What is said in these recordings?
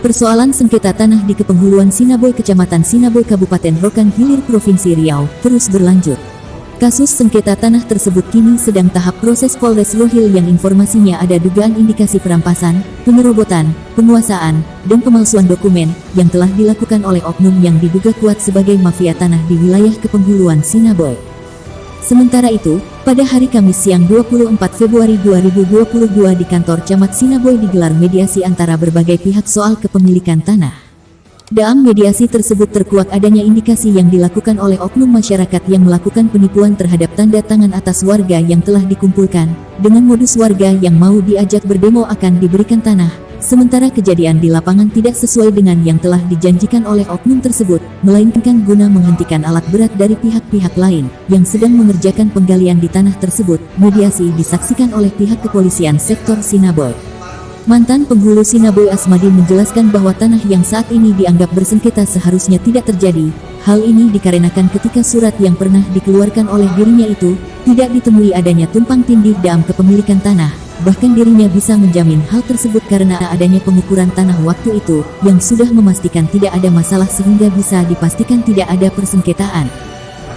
Persoalan sengketa tanah di Kepenghuluan Sinaboy, Kecamatan Sinaboy, Kabupaten Rokan Hilir, Provinsi Riau, terus berlanjut. Kasus sengketa tanah tersebut kini sedang tahap proses Polres Rohil yang informasinya ada dugaan indikasi perampasan, pengerobotan, penguasaan, dan pemalsuan dokumen yang telah dilakukan oleh oknum yang diduga kuat sebagai mafia tanah di wilayah Kepenghuluan Sinaboy. Sementara itu, pada hari Kamis siang 24 Februari 2022 di kantor Camat Sinaboy digelar mediasi antara berbagai pihak soal kepemilikan tanah. Dalam mediasi tersebut terkuak adanya indikasi yang dilakukan oleh oknum masyarakat yang melakukan penipuan terhadap tanda tangan atas warga yang telah dikumpulkan, dengan modus warga yang mau diajak berdemo akan diberikan tanah, sementara kejadian di lapangan tidak sesuai dengan yang telah dijanjikan oleh oknum tersebut, melainkan guna menghentikan alat berat dari pihak-pihak lain yang sedang mengerjakan penggalian di tanah tersebut. Mediasi disaksikan oleh pihak kepolisian sektor Sinaboy. Mantan penghulu Sinaboy Asmadi menjelaskan bahwa tanah yang saat ini dianggap bersengketa seharusnya tidak terjadi. Hal ini dikarenakan ketika surat yang pernah dikeluarkan oleh dirinya itu, tidak ditemui adanya tumpang tindih dalam kepemilikan tanah. Bahkan dirinya bisa menjamin hal tersebut karena adanya pengukuran tanah waktu itu, yang sudah memastikan tidak ada masalah sehingga bisa dipastikan tidak ada persengketaan.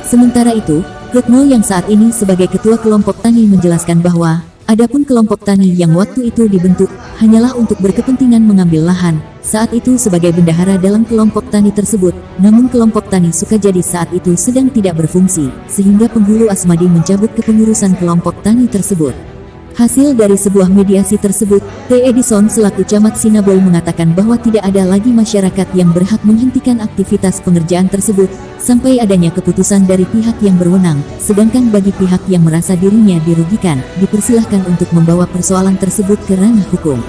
Sementara itu, Retno yang saat ini sebagai ketua kelompok tani menjelaskan bahwa adapun kelompok tani yang waktu itu dibentuk, hanyalah untuk berkepentingan mengambil lahan, saat itu sebagai bendahara dalam kelompok tani tersebut, namun kelompok tani Sukajadi saat itu sedang tidak berfungsi, sehingga penghulu Asmadi mencabut kepengurusan kelompok tani tersebut. Hasil dari sebuah mediasi tersebut, T. Edison selaku Camat Sinaboy mengatakan bahwa tidak ada lagi masyarakat yang berhak menghentikan aktivitas pengerjaan tersebut, sampai adanya keputusan dari pihak yang berwenang, sedangkan bagi pihak yang merasa dirinya dirugikan, dipersilahkan untuk membawa persoalan tersebut ke ranah hukum.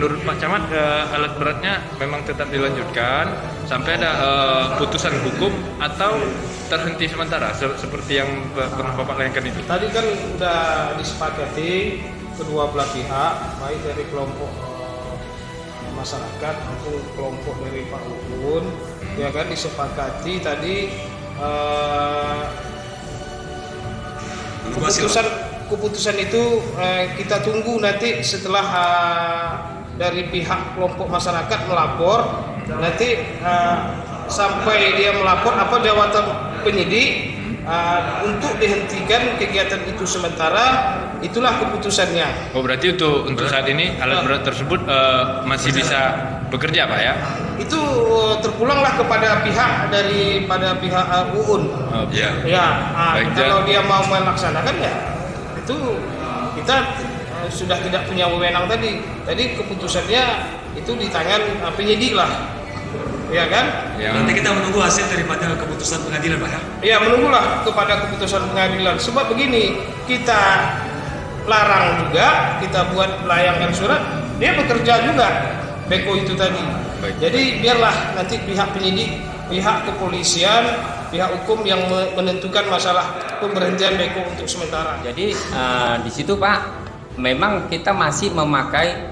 Menurut Pak Camat, alat beratnya memang tetap dilanjutkan sampai ada putusan hukum atau terhenti sementara seperti yang pernah Bapak layankan itu. Tadi kan sudah disepakati kedua belah pihak, baik dari kelompok masyarakat maupun kelompok dari Pak Uun, ya kan disepakati tadi keputusan itu kita tunggu nanti setelah dari pihak kelompok masyarakat melapor, nanti sampai dia melapor apa jawatan penyidik untuk dihentikan kegiatan itu sementara, itulah keputusannya. Oh, berarti untuk saat ini alat berat tersebut masih bisa bekerja, Pak ya? Itu terpulanglah kepada pihak daripada pihak Uun. Oh, iya. Ya, Baik, kalau dia mau melaksanakan ya itu kita sudah tidak punya wewenang tadi. Tadi keputusannya itu di tangan penyidik lah, ya kan? Ya. Nanti kita menunggu hasil daripada keputusan pengadilan, Pak ya? Ya, menunggulah kepada keputusan pengadilan. Sebab begini, kita larang juga, kita buat layangkan surat, dia bekerja juga, beko itu tadi. Baik. Jadi biarlah nanti pihak penyidik, pihak kepolisian, pihak hukum yang menentukan masalah pemberhentian beko untuk sementara. Jadi di situ Pak, memang kita masih memakai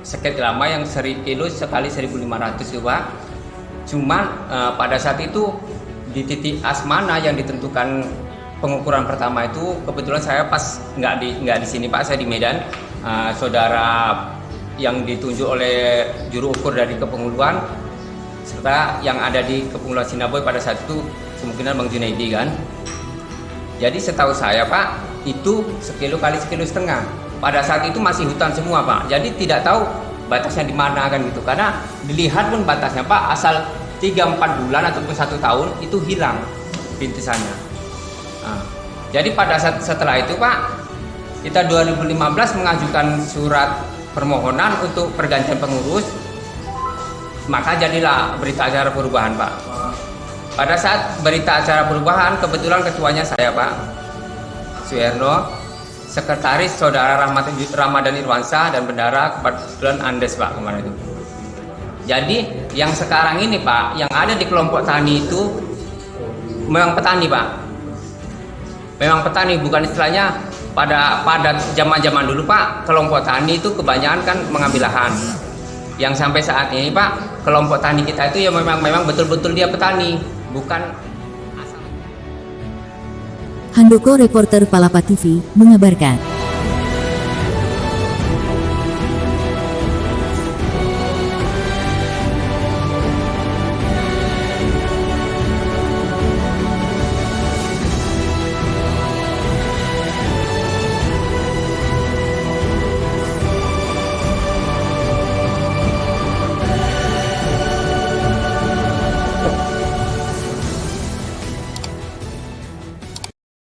seket lama yang 1 kilo sekali 1.500 itu Pak. Cuman pada saat itu di titik asmana yang ditentukan pengukuran pertama itu kebetulan saya pas nggak di sini Pak, saya di Medan. Saudara yang ditunjuk oleh juru ukur dari Kepenghuluan serta yang ada di Kepenghuluan Sinaboy pada saat itu kemungkinan Bang Junaidi kan. Jadi setahu saya Pak, itu 1 kilo kali 1,5 kilo. Pada saat itu masih hutan semua Pak. Jadi tidak tahu batasnya di mana kan gitu. Karena dilihat pun batasnya Pak, asal 3-4 bulan ataupun 1 tahun itu hilang rintisannya. Nah, jadi pada saat setelah itu Pak, kita 2015 mengajukan surat permohonan untuk pergantian pengurus, maka jadilah berita acara perubahan, Pak. Pada saat berita acara perubahan, kebetulan ketuanya saya, Pak Suherno, sekretaris saudara Ramadan Irwansyah, dan bendara kebetulan Andes, Pak, kemarin itu. Jadi yang sekarang ini, Pak, yang ada di kelompok tani itu memang petani, Pak. Memang petani, bukan istilahnya pada zaman dulu, Pak, kelompok tani itu kebanyakan kan mengambil lahan. Yang sampai saat ini, Pak, kelompok tani kita itu ya memang betul-betul dia petani, bukan asal. Handoko, reporter Palapa TV, mengabarkan.